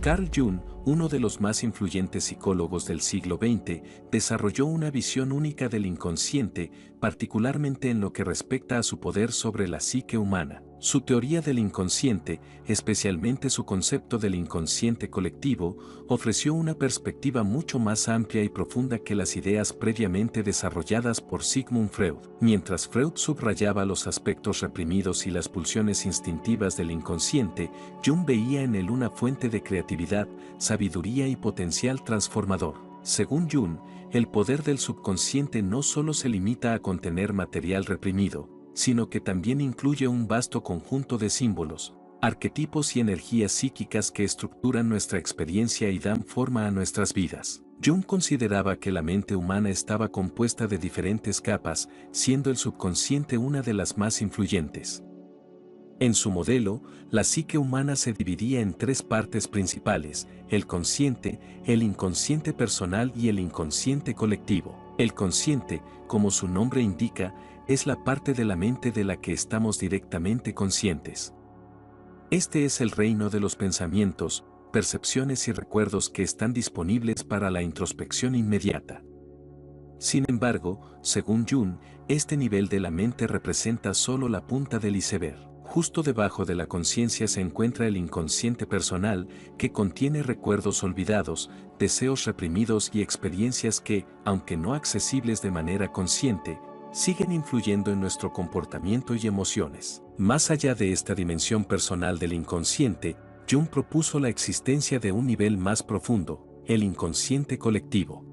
Carl Jung, uno de los más influyentes psicólogos del siglo XX, desarrolló una visión única del inconsciente, particularmente en lo que respecta a su poder sobre la psique humana. Su teoría del inconsciente, especialmente su concepto del inconsciente colectivo, ofreció una perspectiva mucho más amplia y profunda que las ideas previamente desarrolladas por Sigmund Freud. Mientras Freud subrayaba los aspectos reprimidos y las pulsiones instintivas del inconsciente, Jung veía en él una fuente de creatividad, sabiduría y potencial transformador. Según Jung, el poder del subconsciente no solo se limita a contener material reprimido, sino que también incluye un vasto conjunto de símbolos, arquetipos y energías psíquicas que estructuran nuestra experiencia y dan forma a nuestras vidas. Jung consideraba que la mente humana estaba compuesta de diferentes capas, siendo el subconsciente una de las más influyentes. En su modelo, la psique humana se dividía en tres partes principales: el consciente, el inconsciente personal y el inconsciente colectivo. El consciente, como su nombre indica, es la parte de la mente de la que estamos directamente conscientes. Este es el reino de los pensamientos, percepciones y recuerdos que están disponibles para la introspección inmediata. Sin embargo, según Jung, este nivel de la mente representa solo la punta del iceberg. Justo debajo de la conciencia se encuentra el inconsciente personal, que contiene recuerdos olvidados, deseos reprimidos y experiencias que, aunque no accesibles de manera consciente, siguen influyendo en nuestro comportamiento y emociones. Más allá de esta dimensión personal del inconsciente, Jung propuso la existencia de un nivel más profundo, el inconsciente colectivo.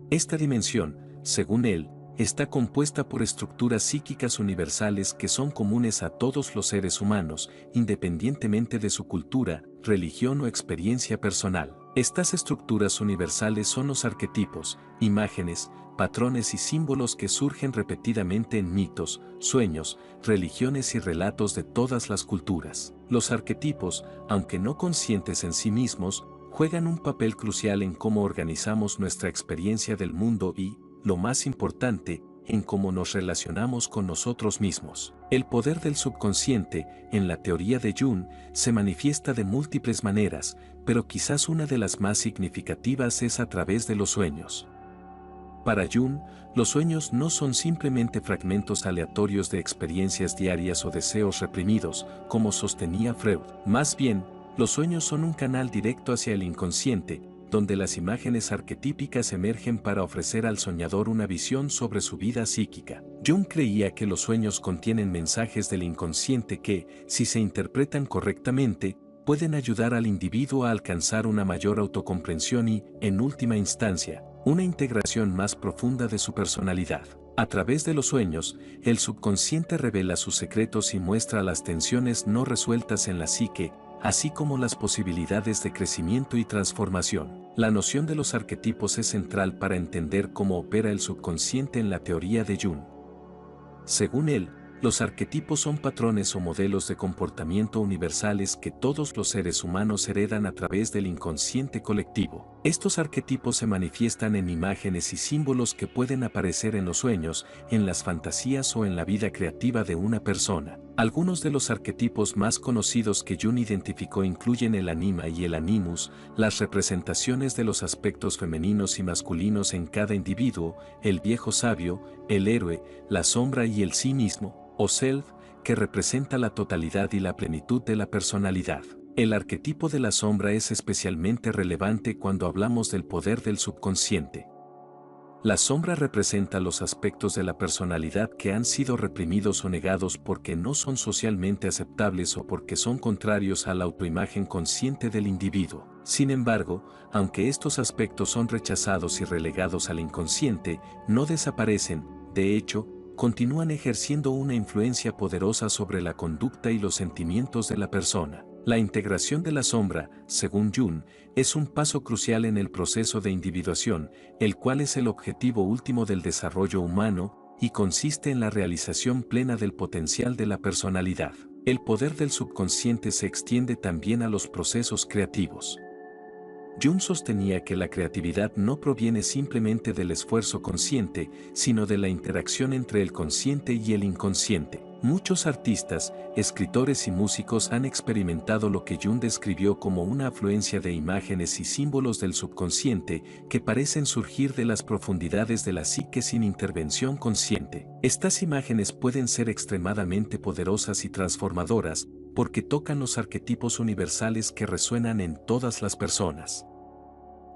Esta dimensión, según él, está compuesta por estructuras psíquicas universales que son comunes a todos los seres humanos, independientemente de su cultura, religión o experiencia personal. Estas estructuras universales son los arquetipos, imágenes, patrones y símbolos que surgen repetidamente en mitos, sueños, religiones y relatos de todas las culturas. Los arquetipos, aunque no conscientes en sí mismos, juegan un papel crucial en cómo organizamos nuestra experiencia del mundo y, lo más importante, en cómo nos relacionamos con nosotros mismos. El poder del subconsciente, en la teoría de Jung, se manifiesta de múltiples maneras, pero quizás una de las más significativas es a través de los sueños. Para Jung, los sueños no son simplemente fragmentos aleatorios de experiencias diarias o deseos reprimidos, como sostenía Freud. Más bien, los sueños son un canal directo hacia el inconsciente, donde las imágenes arquetípicas emergen para ofrecer al soñador una visión sobre su vida psíquica. Jung creía que los sueños contienen mensajes del inconsciente que, si se interpretan correctamente, pueden ayudar al individuo a alcanzar una mayor autocomprensión y, en última instancia, una integración más profunda de su personalidad. A través de los sueños, el subconsciente revela sus secretos y muestra las tensiones no resueltas en la psique, así como las posibilidades de crecimiento y transformación. La noción de los arquetipos es central para entender cómo opera el subconsciente en la teoría de Jung. Según él, los arquetipos son patrones o modelos de comportamiento universales que todos los seres humanos heredan a través del inconsciente colectivo. Estos arquetipos se manifiestan en imágenes y símbolos que pueden aparecer en los sueños, en las fantasías o en la vida creativa de una persona. Algunos de los arquetipos más conocidos que Jung identificó incluyen el anima y el animus, las representaciones de los aspectos femeninos y masculinos en cada individuo, el viejo sabio, el héroe, la sombra y el sí mismo, o self, que representa la totalidad y la plenitud de la personalidad. El arquetipo de la sombra es especialmente relevante cuando hablamos del poder del subconsciente. La sombra representa los aspectos de la personalidad que han sido reprimidos o negados porque no son socialmente aceptables o porque son contrarios a la autoimagen consciente del individuo. Sin embargo, aunque estos aspectos son rechazados y relegados al inconsciente, no desaparecen, de hecho, continúan ejerciendo una influencia poderosa sobre la conducta y los sentimientos de la persona. La integración de la sombra, según Jung, es un paso crucial en el proceso de individuación, el cual es el objetivo último del desarrollo humano y consiste en la realización plena del potencial de la personalidad. El poder del subconsciente se extiende también a los procesos creativos. Jung sostenía que la creatividad no proviene simplemente del esfuerzo consciente, sino de la interacción entre el consciente y el inconsciente. Muchos artistas, escritores y músicos han experimentado lo que Jung describió como una afluencia de imágenes y símbolos del subconsciente que parecen surgir de las profundidades de la psique sin intervención consciente. Estas imágenes pueden ser extremadamente poderosas y transformadoras porque tocan los arquetipos universales que resuenan en todas las personas.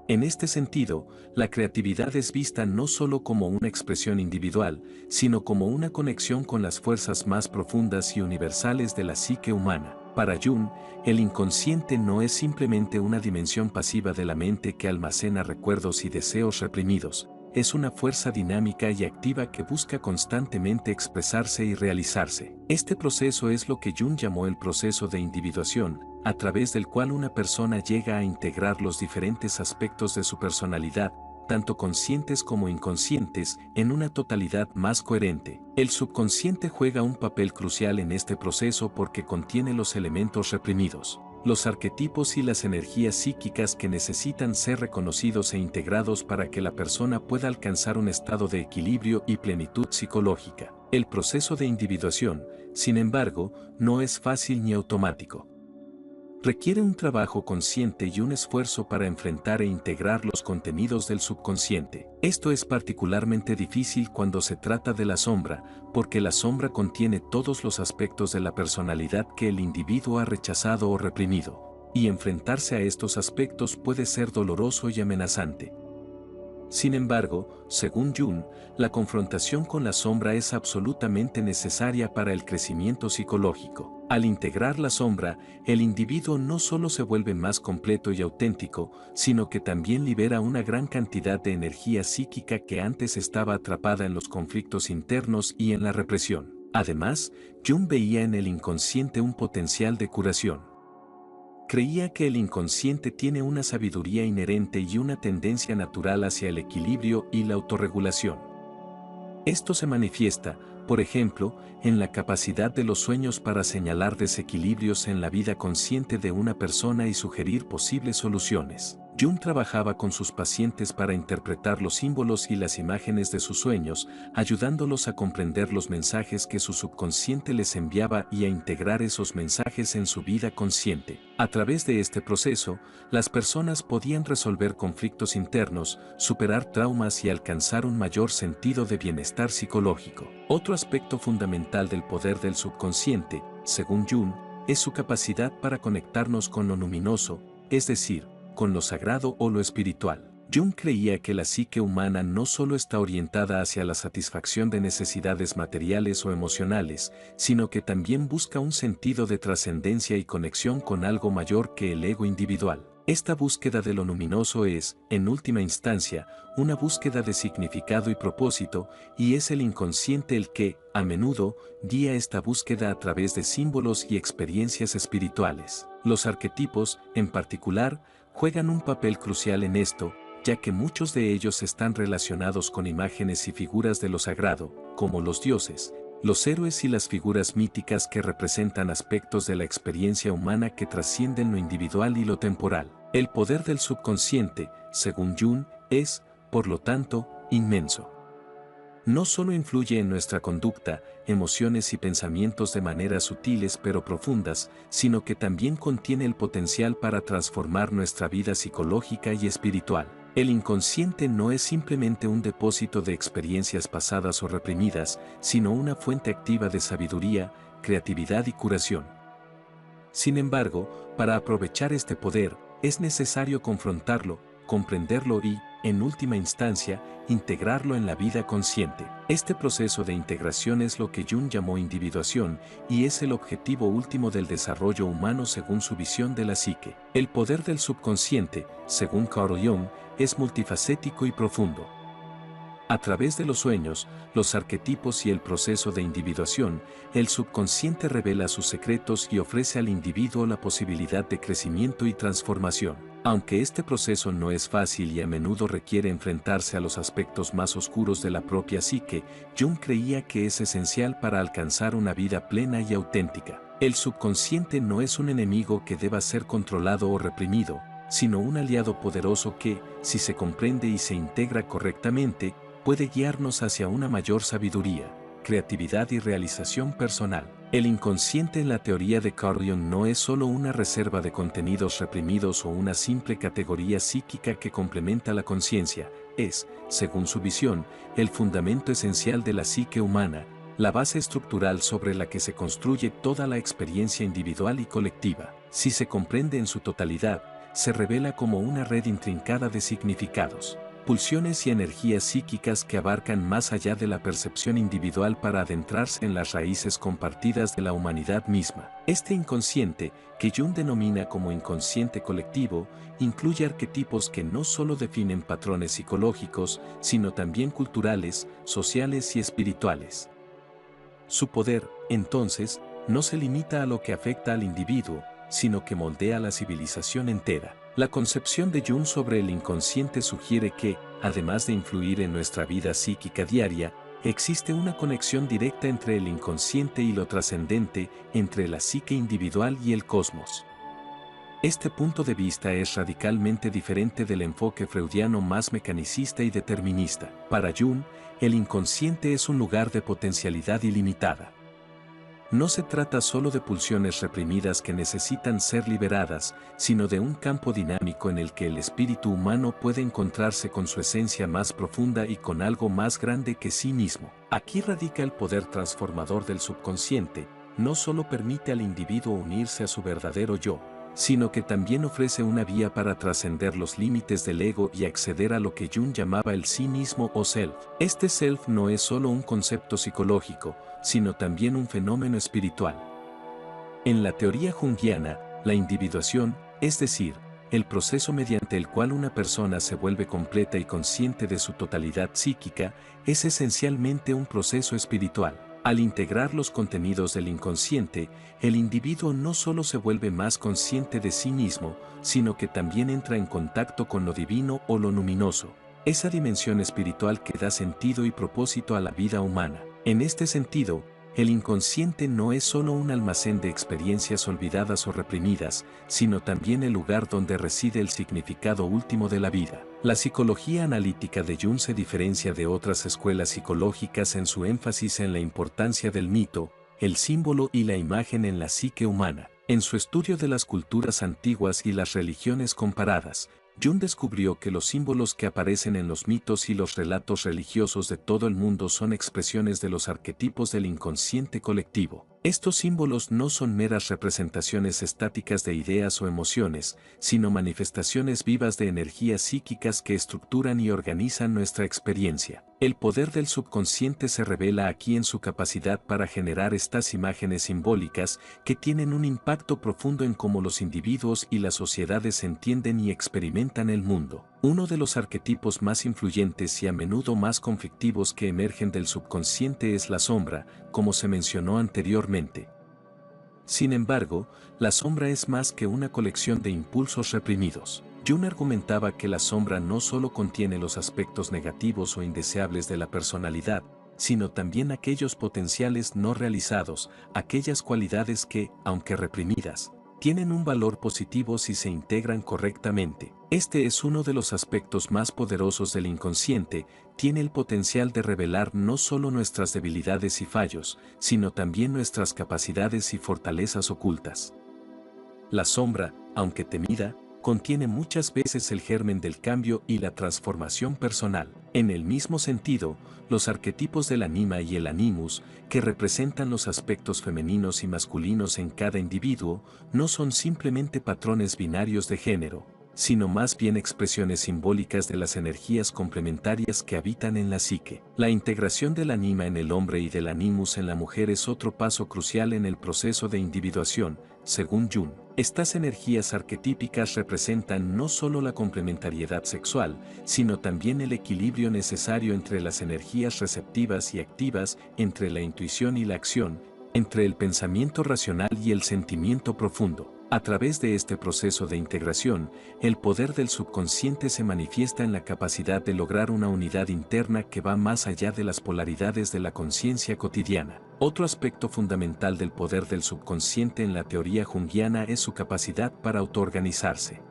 En este sentido, la creatividad es vista no solo como una expresión individual, sino como una conexión con las fuerzas más profundas y universales de la psique humana. Para Jung, el inconsciente no es simplemente una dimensión pasiva de la mente que almacena recuerdos y deseos reprimidos, es una fuerza dinámica y activa que busca constantemente expresarse y realizarse. Este proceso es lo que Jung llamó el proceso de individuación, a través del cual una persona llega a integrar los diferentes aspectos de su personalidad, tanto conscientes como inconscientes, en una totalidad más coherente. El subconsciente juega un papel crucial en este proceso porque contiene los elementos reprimidos, los arquetipos y las energías psíquicas que necesitan ser reconocidos e integrados para que la persona pueda alcanzar un estado de equilibrio y plenitud psicológica. El proceso de individuación, sin embargo, no es fácil ni automático. Requiere un trabajo consciente y un esfuerzo para enfrentar e integrar los contenidos del subconsciente. Esto es particularmente difícil cuando se trata de la sombra, porque la sombra contiene todos los aspectos de la personalidad que el individuo ha rechazado o reprimido, y enfrentarse a estos aspectos puede ser doloroso y amenazante. Sin embargo, según Jung, la confrontación con la sombra es absolutamente necesaria para el crecimiento psicológico. Al integrar la sombra, el individuo no solo se vuelve más completo y auténtico, sino que también libera una gran cantidad de energía psíquica que antes estaba atrapada en los conflictos internos y en la represión. Además, Jung veía en el inconsciente un potencial de curación. Creía que el inconsciente tiene una sabiduría inherente y una tendencia natural hacia el equilibrio y la autorregulación. Esto se manifiesta, por ejemplo, en la capacidad de los sueños para señalar desequilibrios en la vida consciente de una persona y sugerir posibles soluciones. Jung trabajaba con sus pacientes para interpretar los símbolos y las imágenes de sus sueños, ayudándolos a comprender los mensajes que su subconsciente les enviaba y a integrar esos mensajes en su vida consciente. A través de este proceso, las personas podían resolver conflictos internos, superar traumas y alcanzar un mayor sentido de bienestar psicológico. Otro aspecto fundamental del poder del subconsciente, según Jung, es su capacidad para conectarnos con lo luminoso, es decir, con lo sagrado o lo espiritual. Jung creía que la psique humana no solo está orientada hacia la satisfacción de necesidades materiales o emocionales, sino que también busca un sentido de trascendencia y conexión con algo mayor que el ego individual. Esta búsqueda de lo luminoso es, en última instancia, una búsqueda de significado y propósito, y es el inconsciente el que, a menudo, guía esta búsqueda a través de símbolos y experiencias espirituales. Los arquetipos, en particular, juegan un papel crucial en esto, ya que muchos de ellos están relacionados con imágenes y figuras de lo sagrado, como los dioses, los héroes y las figuras míticas que representan aspectos de la experiencia humana que trascienden lo individual y lo temporal. El poder del subconsciente, según Jung, es, por lo tanto, inmenso. No solo influye en nuestra conducta, emociones y pensamientos de maneras sutiles pero profundas, sino que también contiene el potencial para transformar nuestra vida psicológica y espiritual. El inconsciente no es simplemente un depósito de experiencias pasadas o reprimidas, sino una fuente activa de sabiduría, creatividad y curación. Sin embargo, para aprovechar este poder, es necesario confrontarlo, comprenderlo y, en última instancia, integrarlo en la vida consciente. Este proceso de integración es lo que Jung llamó individuación y es el objetivo último del desarrollo humano según su visión de la psique. El poder del subconsciente, según Carl Jung, es multifacético y profundo. A través de los sueños, los arquetipos y el proceso de individuación, el subconsciente revela sus secretos y ofrece al individuo la posibilidad de crecimiento y transformación. Aunque este proceso no es fácil y a menudo requiere enfrentarse a los aspectos más oscuros de la propia psique, Jung creía que es esencial para alcanzar una vida plena y auténtica. El subconsciente no es un enemigo que deba ser controlado o reprimido, sino un aliado poderoso que, si se comprende y se integra correctamente, puede guiarnos hacia una mayor sabiduría, creatividad y realización personal. El inconsciente en la teoría de Carl Jung no es solo una reserva de contenidos reprimidos o una simple categoría psíquica que complementa la conciencia, es, según su visión, el fundamento esencial de la psique humana, la base estructural sobre la que se construye toda la experiencia individual y colectiva. Si se comprende en su totalidad, se revela como una red intrincada de significados, pulsiones y energías psíquicas que abarcan más allá de la percepción individual para adentrarse en las raíces compartidas de la humanidad misma. Este inconsciente, que Jung denomina como inconsciente colectivo, incluye arquetipos que no solo definen patrones psicológicos, sino también culturales, sociales y espirituales. Su poder, entonces, no se limita a lo que afecta al individuo, sino que moldea la civilización entera. La concepción de Jung sobre el inconsciente sugiere que, además de influir en nuestra vida psíquica diaria, existe una conexión directa entre el inconsciente y lo trascendente, entre la psique individual y el cosmos. Este punto de vista es radicalmente diferente del enfoque freudiano más mecanicista y determinista. Para Jung, el inconsciente es un lugar de potencialidad ilimitada. No se trata solo de pulsiones reprimidas que necesitan ser liberadas, sino de un campo dinámico en el que el espíritu humano puede encontrarse con su esencia más profunda y con algo más grande que sí mismo. Aquí radica el poder transformador del subconsciente. No solo permite al individuo unirse a su verdadero yo, sino que también ofrece una vía para trascender los límites del ego y acceder a lo que Jung llamaba el sí mismo o self. Este self no es solo un concepto psicológico, sino también un fenómeno espiritual. En la teoría junguiana, la individuación, es decir, el proceso mediante el cual una persona se vuelve completa y consciente de su totalidad psíquica, es esencialmente un proceso espiritual. Al integrar los contenidos del inconsciente, el individuo no solo se vuelve más consciente de sí mismo, sino que también entra en contacto con lo divino o lo luminoso, esa dimensión espiritual que da sentido y propósito a la vida humana. En este sentido, el inconsciente no es solo un almacén de experiencias olvidadas o reprimidas, sino también el lugar donde reside el significado último de la vida. La psicología analítica de Jung se diferencia de otras escuelas psicológicas en su énfasis en la importancia del mito, el símbolo y la imagen en la psique humana. En su estudio de las culturas antiguas y las religiones comparadas, Jung descubrió que los símbolos que aparecen en los mitos y los relatos religiosos de todo el mundo son expresiones de los arquetipos del inconsciente colectivo. Estos símbolos no son meras representaciones estáticas de ideas o emociones, sino manifestaciones vivas de energías psíquicas que estructuran y organizan nuestra experiencia. El poder del subconsciente se revela aquí en su capacidad para generar estas imágenes simbólicas que tienen un impacto profundo en cómo los individuos y las sociedades entienden y experimentan el mundo. Uno de los arquetipos más influyentes y a menudo más conflictivos que emergen del subconsciente es la sombra, como se mencionó anteriormente. Sin embargo, la sombra es más que una colección de impulsos reprimidos. Jung argumentaba que la sombra no solo contiene los aspectos negativos o indeseables de la personalidad, sino también aquellos potenciales no realizados, aquellas cualidades que, aunque reprimidas, tienen un valor positivo si se integran correctamente. Este es uno de los aspectos más poderosos del inconsciente, tiene el potencial de revelar no solo nuestras debilidades y fallos, sino también nuestras capacidades y fortalezas ocultas. La sombra, aunque temida, contiene muchas veces el germen del cambio y la transformación personal. En el mismo sentido, los arquetipos del anima y el animus, que representan los aspectos femeninos y masculinos en cada individuo, no son simplemente patrones binarios de género, sino más bien expresiones simbólicas de las energías complementarias que habitan en la psique. La integración del anima en el hombre y del animus en la mujer es otro paso crucial en el proceso de individuación, según Jung. Estas energías arquetípicas representan no solo la complementariedad sexual, sino también el equilibrio necesario entre las energías receptivas y activas, entre la intuición y la acción, entre el pensamiento racional y el sentimiento profundo. A través de este proceso de integración, el poder del subconsciente se manifiesta en la capacidad de lograr una unidad interna que va más allá de las polaridades de la conciencia cotidiana. Otro aspecto fundamental del poder del subconsciente en la teoría junguiana es su capacidad para autoorganizarse.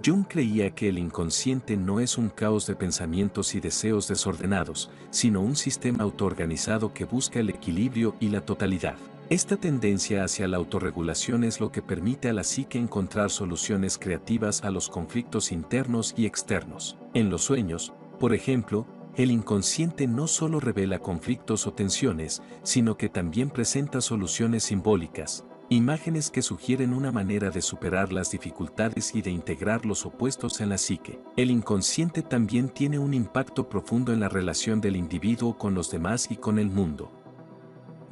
Jung creía que el inconsciente no es un caos de pensamientos y deseos desordenados, sino un sistema autoorganizado que busca el equilibrio y la totalidad. Esta tendencia hacia la autorregulación es lo que permite a la psique encontrar soluciones creativas a los conflictos internos y externos. En los sueños, por ejemplo, el inconsciente no solo revela conflictos o tensiones, sino que también presenta soluciones simbólicas, imágenes que sugieren una manera de superar las dificultades y de integrar los opuestos en la psique. El inconsciente también tiene un impacto profundo en la relación del individuo con los demás y con el mundo.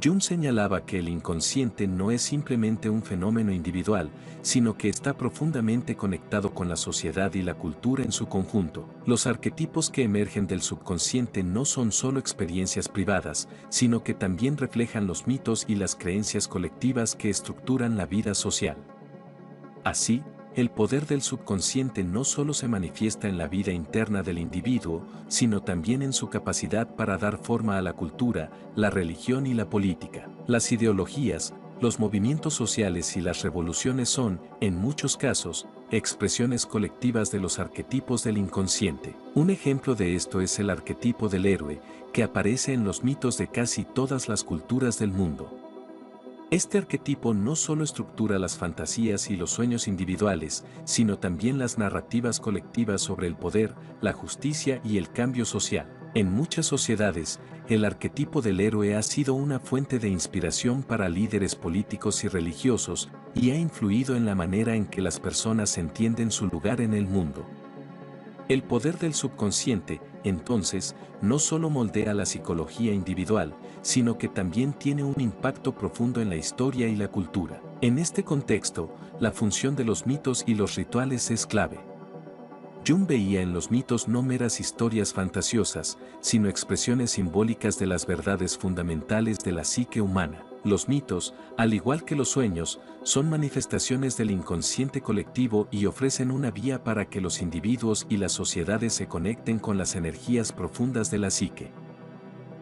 Jung señalaba que el inconsciente no es simplemente un fenómeno individual, sino que está profundamente conectado con la sociedad y la cultura en su conjunto. Los arquetipos que emergen del subconsciente no son solo experiencias privadas, sino que también reflejan los mitos y las creencias colectivas que estructuran la vida social. Así, el poder del subconsciente no solo se manifiesta en la vida interna del individuo, sino también en su capacidad para dar forma a la cultura, la religión y la política. Las ideologías, los movimientos sociales y las revoluciones son, en muchos casos, expresiones colectivas de los arquetipos del inconsciente. Un ejemplo de esto es el arquetipo del héroe, que aparece en los mitos de casi todas las culturas del mundo. Este arquetipo no solo estructura las fantasías y los sueños individuales, sino también las narrativas colectivas sobre el poder, la justicia y el cambio social. En muchas sociedades, el arquetipo del héroe ha sido una fuente de inspiración para líderes políticos y religiosos, y ha influido en la manera en que las personas entienden su lugar en el mundo. El poder del subconsciente, entonces, no solo moldea la psicología individual, sino que también tiene un impacto profundo en la historia y la cultura. En este contexto, la función de los mitos y los rituales es clave. Jung veía en los mitos no meras historias fantasiosas, sino expresiones simbólicas de las verdades fundamentales de la psique humana. Los mitos, al igual que los sueños, son manifestaciones del inconsciente colectivo y ofrecen una vía para que los individuos y las sociedades se conecten con las energías profundas de la psique.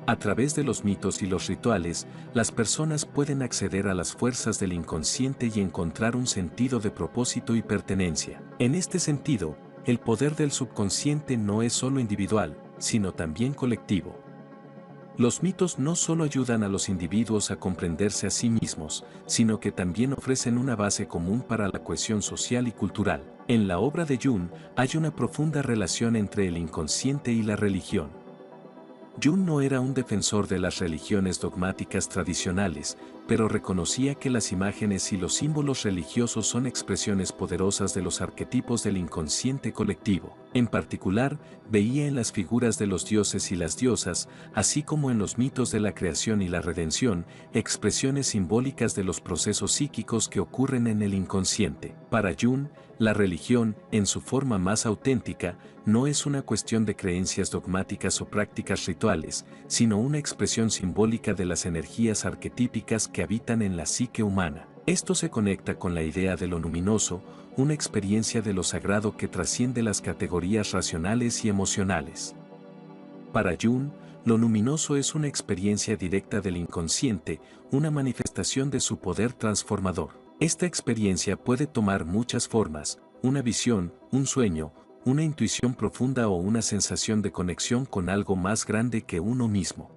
A través de los mitos y los rituales, las personas pueden acceder a las fuerzas del inconsciente y encontrar un sentido de propósito y pertenencia. En este sentido, el poder del subconsciente no es solo individual, sino también colectivo. Los mitos no solo ayudan a los individuos a comprenderse a sí mismos, sino que también ofrecen una base común para la cohesión social y cultural. En la obra de Jung hay una profunda relación entre el inconsciente y la religión. Jung no era un defensor de las religiones dogmáticas tradicionales, pero reconocía que las imágenes y los símbolos religiosos son expresiones poderosas de los arquetipos del inconsciente colectivo. En particular, veía en las figuras de los dioses y las diosas, así como en los mitos de la creación y la redención, expresiones simbólicas de los procesos psíquicos que ocurren en el inconsciente. Para Jung, la religión, en su forma más auténtica, no es una cuestión de creencias dogmáticas o prácticas rituales, sino una expresión simbólica de las energías arquetípicas que habitan en la psique humana. Esto se conecta con la idea de lo luminoso, una experiencia de lo sagrado que trasciende las categorías racionales y emocionales. Para Jung, lo luminoso es una experiencia directa del inconsciente, una manifestación de su poder transformador. Esta experiencia puede tomar muchas formas: una visión, un sueño, una intuición profunda o una sensación de conexión con algo más grande que uno mismo.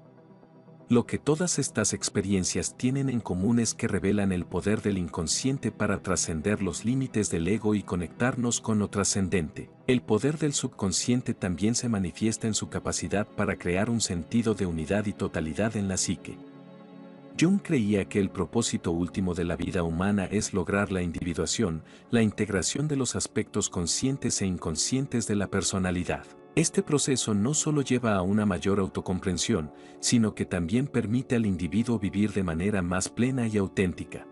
Lo que todas estas experiencias tienen en común es que revelan el poder del inconsciente para trascender los límites del ego y conectarnos con lo trascendente. El poder del subconsciente también se manifiesta en su capacidad para crear un sentido de unidad y totalidad en la psique. Jung creía que el propósito último de la vida humana es lograr la individuación, la integración de los aspectos conscientes e inconscientes de la personalidad. Este proceso no solo lleva a una mayor autocomprensión, sino que también permite al individuo vivir de manera más plena y auténtica.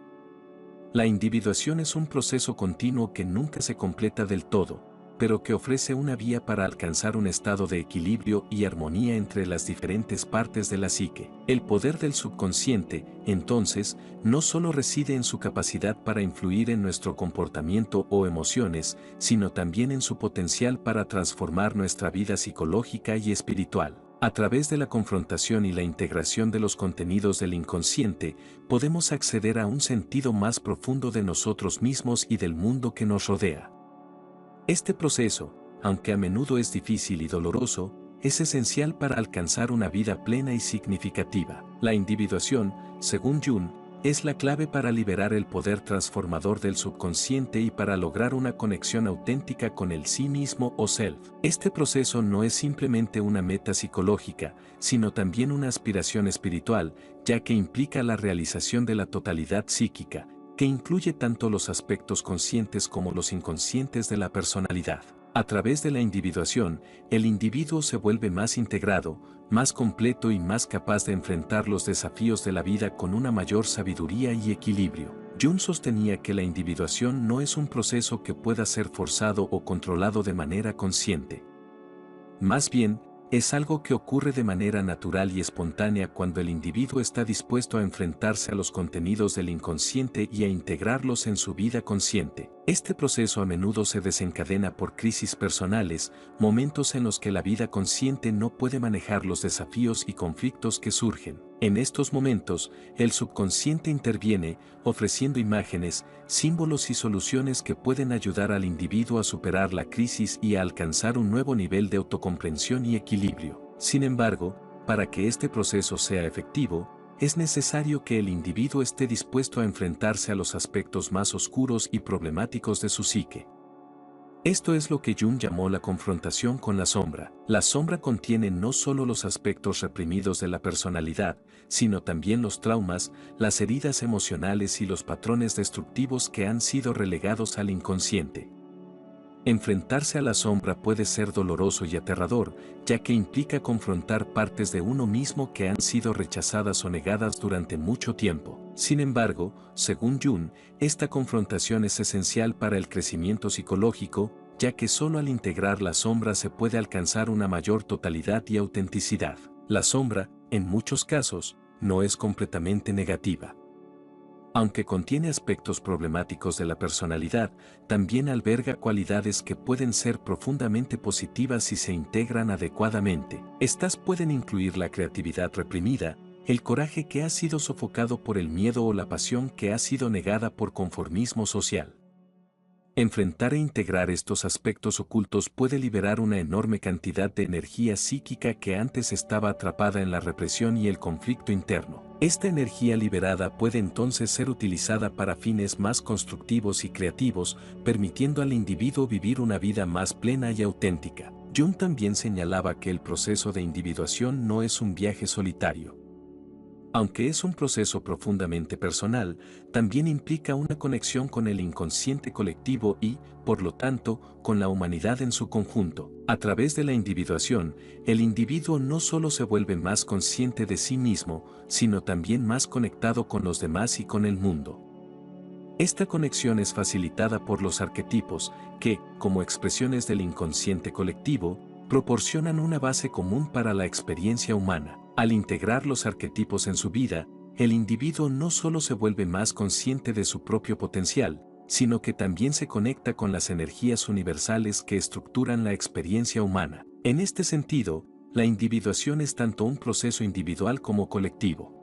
La individuación es un proceso continuo que nunca se completa del todo, pero que ofrece una vía para alcanzar un estado de equilibrio y armonía entre las diferentes partes de la psique. El poder del subconsciente, entonces, no solo reside en su capacidad para influir en nuestro comportamiento o emociones, sino también en su potencial para transformar nuestra vida psicológica y espiritual. A través de la confrontación y la integración de los contenidos del inconsciente, podemos acceder a un sentido más profundo de nosotros mismos y del mundo que nos rodea. Este proceso, aunque a menudo es difícil y doloroso, es esencial para alcanzar una vida plena y significativa. La individuación, según Jung, es la clave para liberar el poder transformador del subconsciente y para lograr una conexión auténtica con el sí mismo o self. Este proceso no es simplemente una meta psicológica, sino también una aspiración espiritual, ya que implica la realización de la totalidad psíquica, que incluye tanto los aspectos conscientes como los inconscientes de la personalidad. A través de la individuación, el individuo se vuelve más integrado, más completo y más capaz de enfrentar los desafíos de la vida con una mayor sabiduría y equilibrio. Jung sostenía que la individuación no es un proceso que pueda ser forzado o controlado de manera consciente. Más bien, es algo que ocurre de manera natural y espontánea cuando el individuo está dispuesto a enfrentarse a los contenidos del inconsciente y a integrarlos en su vida consciente. Este proceso a menudo se desencadena por crisis personales, momentos en los que la vida consciente no puede manejar los desafíos y conflictos que surgen. En estos momentos, el subconsciente interviene, ofreciendo imágenes, símbolos y soluciones que pueden ayudar al individuo a superar la crisis y a alcanzar un nuevo nivel de autocomprensión y equilibrio. Sin embargo, para que este proceso sea efectivo, es necesario que el individuo esté dispuesto a enfrentarse a los aspectos más oscuros y problemáticos de su psique. Esto es lo que Jung llamó la confrontación con la sombra. La sombra contiene no solo los aspectos reprimidos de la personalidad, sino también los traumas, las heridas emocionales y los patrones destructivos que han sido relegados al inconsciente. Enfrentarse a la sombra puede ser doloroso y aterrador, ya que implica confrontar partes de uno mismo que han sido rechazadas o negadas durante mucho tiempo. Sin embargo, según Jung, esta confrontación es esencial para el crecimiento psicológico, ya que solo al integrar la sombra se puede alcanzar una mayor totalidad y autenticidad. La sombra, en muchos casos, no es completamente negativa. Aunque contiene aspectos problemáticos de la personalidad, también alberga cualidades que pueden ser profundamente positivas si se integran adecuadamente. Estas pueden incluir la creatividad reprimida, el coraje que ha sido sofocado por el miedo o la pasión que ha sido negada por conformismo social. Enfrentar e integrar estos aspectos ocultos puede liberar una enorme cantidad de energía psíquica que antes estaba atrapada en la represión y el conflicto interno. Esta energía liberada puede entonces ser utilizada para fines más constructivos y creativos, permitiendo al individuo vivir una vida más plena y auténtica. Jung también señalaba que el proceso de individuación no es un viaje solitario. Aunque es un proceso profundamente personal, también implica una conexión con el inconsciente colectivo y, por lo tanto, con la humanidad en su conjunto. A través de la individuación, el individuo no solo se vuelve más consciente de sí mismo, sino también más conectado con los demás y con el mundo. Esta conexión es facilitada por los arquetipos, que, como expresiones del inconsciente colectivo, proporcionan una base común para la experiencia humana. Al integrar los arquetipos en su vida, el individuo no solo se vuelve más consciente de su propio potencial, sino que también se conecta con las energías universales que estructuran la experiencia humana. En este sentido, la individuación es tanto un proceso individual como colectivo.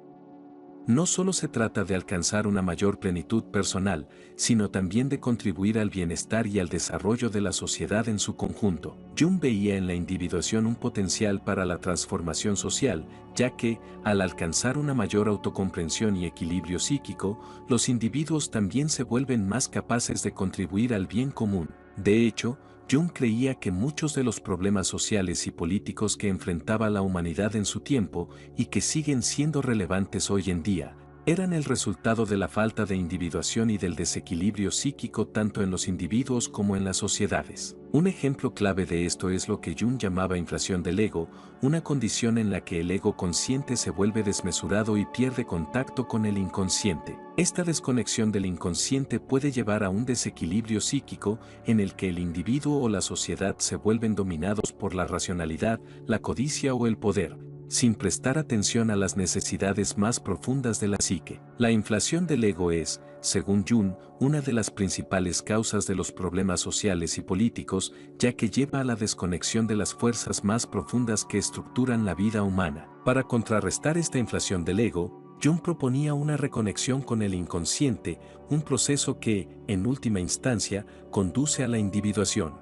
No solo se trata de alcanzar una mayor plenitud personal, sino también de contribuir al bienestar y al desarrollo de la sociedad en su conjunto. Jung veía en la individuación un potencial para la transformación social, ya que, al alcanzar una mayor autocomprensión y equilibrio psíquico, los individuos también se vuelven más capaces de contribuir al bien común. De hecho, Jung creía que muchos de los problemas sociales y políticos que enfrentaba la humanidad en su tiempo y que siguen siendo relevantes hoy en día, eran el resultado de la falta de individuación y del desequilibrio psíquico tanto en los individuos como en las sociedades. Un ejemplo clave de esto es lo que Jung llamaba inflación del ego, una condición en la que el ego consciente se vuelve desmesurado y pierde contacto con el inconsciente. Esta desconexión del inconsciente puede llevar a un desequilibrio psíquico en el que el individuo o la sociedad se vuelven dominados por la racionalidad, la codicia o el poder, sin prestar atención a las necesidades más profundas de la psique. La inflación del ego es, según Jung, una de las principales causas de los problemas sociales y políticos, ya que lleva a la desconexión de las fuerzas más profundas que estructuran la vida humana. Para contrarrestar esta inflación del ego, Jung proponía una reconexión con el inconsciente, un proceso que, en última instancia, conduce a la individuación.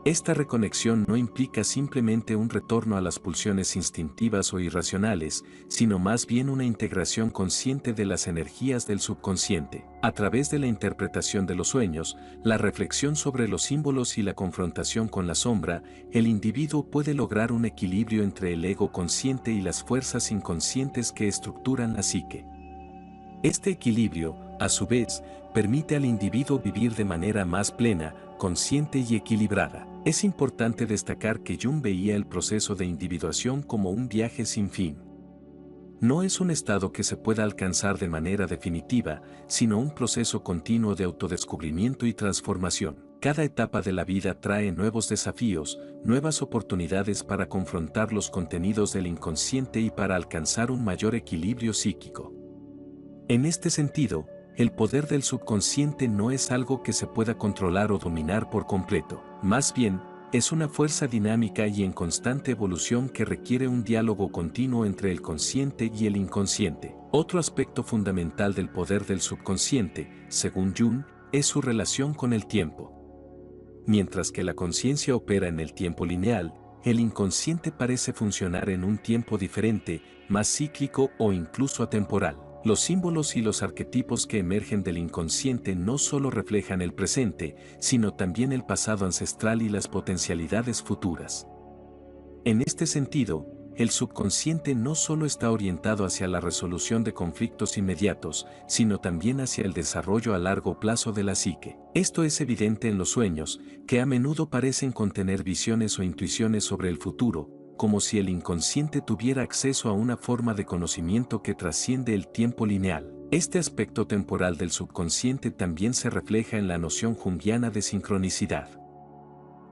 Esta reconexión no implica simplemente un retorno a las pulsiones instintivas o irracionales, sino más bien una integración consciente de las energías del subconsciente. A través de la interpretación de los sueños, la reflexión sobre los símbolos y la confrontación con la sombra, el individuo puede lograr un equilibrio entre el ego consciente y las fuerzas inconscientes que estructuran la psique. Este equilibrio, a su vez, permite al individuo vivir de manera más plena, consciente y equilibrada. Es importante destacar que Jung veía el proceso de individuación como un viaje sin fin. No es un estado que se pueda alcanzar de manera definitiva, sino un proceso continuo de autodescubrimiento y transformación. Cada etapa de la vida trae nuevos desafíos, nuevas oportunidades para confrontar los contenidos del inconsciente y para alcanzar un mayor equilibrio psíquico. En este sentido, el poder del subconsciente no es algo que se pueda controlar o dominar por completo. Más bien, es una fuerza dinámica y en constante evolución que requiere un diálogo continuo entre el consciente y el inconsciente. Otro aspecto fundamental del poder del subconsciente, según Jung, es su relación con el tiempo. Mientras que la conciencia opera en el tiempo lineal, el inconsciente parece funcionar en un tiempo diferente, más cíclico o incluso atemporal. Los símbolos y los arquetipos que emergen del inconsciente no solo reflejan el presente, sino también el pasado ancestral y las potencialidades futuras. En este sentido, el subconsciente no solo está orientado hacia la resolución de conflictos inmediatos, sino también hacia el desarrollo a largo plazo de la psique. Esto es evidente en los sueños, que a menudo parecen contener visiones o intuiciones sobre el futuro, como si el inconsciente tuviera acceso a una forma de conocimiento que trasciende el tiempo lineal. Este aspecto temporal del subconsciente también se refleja en la noción junguiana de sincronicidad.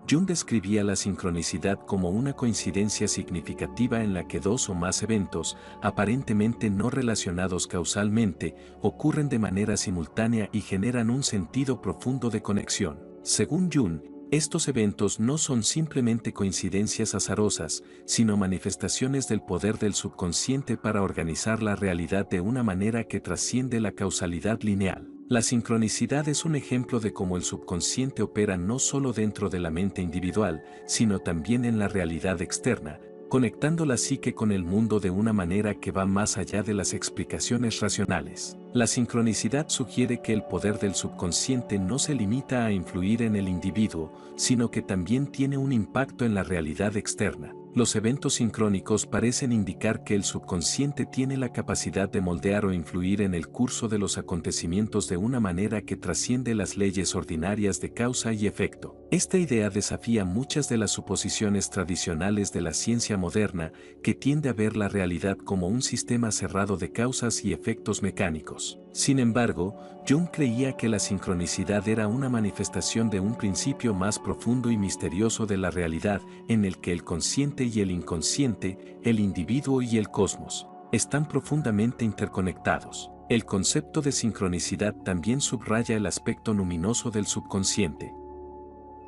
Jung describía la sincronicidad como una coincidencia significativa en la que dos o más eventos, aparentemente no relacionados causalmente, ocurren de manera simultánea y generan un sentido profundo de conexión. Según Jung, estos eventos no son simplemente coincidencias azarosas, sino manifestaciones del poder del subconsciente para organizar la realidad de una manera que trasciende la causalidad lineal. La sincronicidad es un ejemplo de cómo el subconsciente opera no solo dentro de la mente individual, sino también en la realidad externa, conectando la psique con el mundo de una manera que va más allá de las explicaciones racionales. La sincronicidad sugiere que el poder del subconsciente no se limita a influir en el individuo, sino que también tiene un impacto en la realidad externa. Los eventos sincrónicos parecen indicar que el subconsciente tiene la capacidad de moldear o influir en el curso de los acontecimientos de una manera que trasciende las leyes ordinarias de causa y efecto. Esta idea desafía muchas de las suposiciones tradicionales de la ciencia moderna, que tiende a ver la realidad como un sistema cerrado de causas y efectos mecánicos. Sin embargo, Jung creía que la sincronicidad era una manifestación de un principio más profundo y misterioso de la realidad, en el que el consciente y el inconsciente, el individuo y el cosmos, están profundamente interconectados. El concepto de sincronicidad también subraya el aspecto luminoso del subconsciente.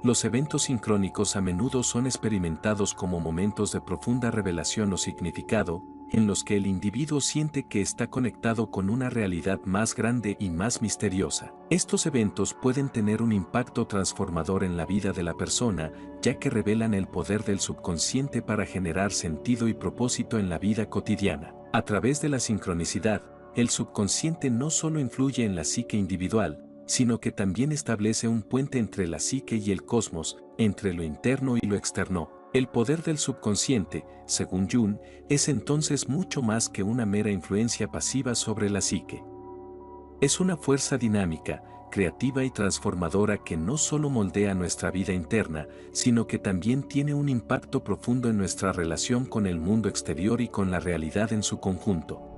Los eventos sincrónicos a menudo son experimentados como momentos de profunda revelación o significado, en los que el individuo siente que está conectado con una realidad más grande y más misteriosa. Estos eventos pueden tener un impacto transformador en la vida de la persona, ya que revelan el poder del subconsciente para generar sentido y propósito en la vida cotidiana. A través de la sincronicidad, el subconsciente no solo influye en la psique individual, sino que también establece un puente entre la psique y el cosmos, entre lo interno y lo externo. El poder del subconsciente, según Jung, es entonces mucho más que una mera influencia pasiva sobre la psique. Es una fuerza dinámica, creativa y transformadora que no solo moldea nuestra vida interna, sino que también tiene un impacto profundo en nuestra relación con el mundo exterior y con la realidad en su conjunto.